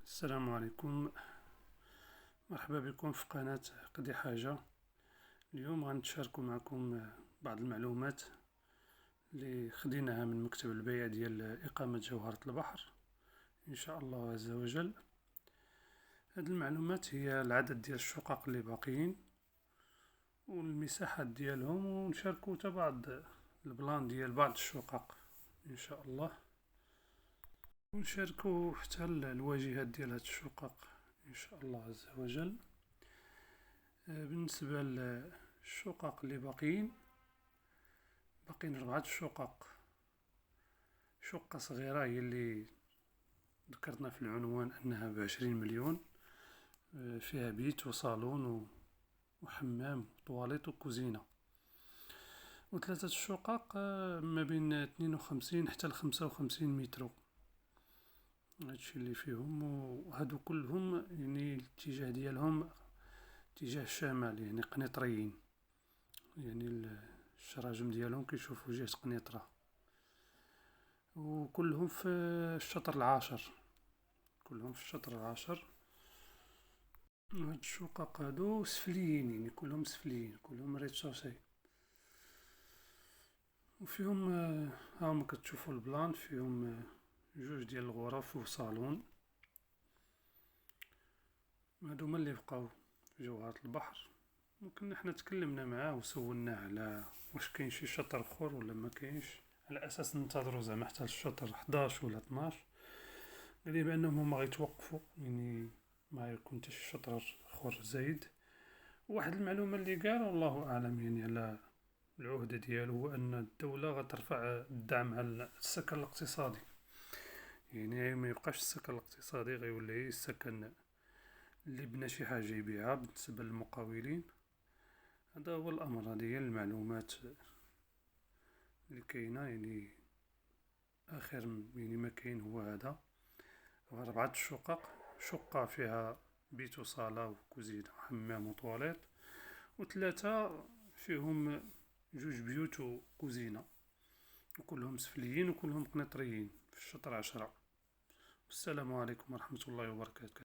السلام عليكم. مرحبا بكم في قناة قضي حاجة. اليوم غنتشاركو معكم بعض المعلومات اللي خديناها من مكتب البيع ديال إقامة جوهرة البحر إن شاء الله عز وجل. هاد المعلومات هي العدد ديال الشقق اللي باقيين والمساحات ديالهم، ونشاركو تا بعض البلان ديال بعض الشقق إن شاء الله، ونشاركو حتى الواجهات ديال هاد الشقق إن شاء الله عز وجل. بالنسبة للشقق اللي باقيين 4 شقق. شقة صغيرة هي اللي ذكرتنا في العنوان أنها ب20 مليون، فيها بيت وصالون وحمام وطواليت وكوزينة. و3 الشقق ما بين 52 حتى 55 مترو، هادشي اللي فيهم. وهادو كلهم يعني الاتجاه ديالهم اتجاه الشمال، يعني قنيطريين، يعني الشراجم ديالهم كيشوفوا جهة قنيطرة، وكلهم في الشطر العاشر. كلهم في الشطر العاشر. هاد الشقق هادو سفليين، يعني كلهم سفليين، كلهم ريتشوسي. وفيهم هاهما كتشوفوا البلان، فيهم 2 ديال الغرف وصالون. هادو هما اللي بقاو في جوهرة البحر. ممكن حنا تكلمنا معاه وسولناه على واش كاين شي شطر اخر ولا ما كاينش، على اساس ننتظروا زعما حتى الشطر 11 ولا 12. قال لي بانهم هما غيتوقفوا، يعني ما يكون حتى شي شطر اخر زايد. واحد المعلومه اللي قال والله اعلم يعني على العهده ديالو، هو ان الدوله غترفع الدعم على السكن الاقتصادي. يعني ما يبقاش السكن الاقتصادي، غيولي السكن اللي بنا شي حاجه يبيعها بالنسبه للمقاولين. هذا هو الامر، هذه هي المعلومات اللي كاينه. يعني اخر يعني ما كاين هو هذا. 4 شقق، شقه فيها بيت وصاله وكوزينه وحمام وطواليت، و3 فيهم 2 بيوت وكوزينه، وكلهم سفليين وكلهم قنيطريين في الشطر 10. والسلام عليكم ورحمة الله وبركاته.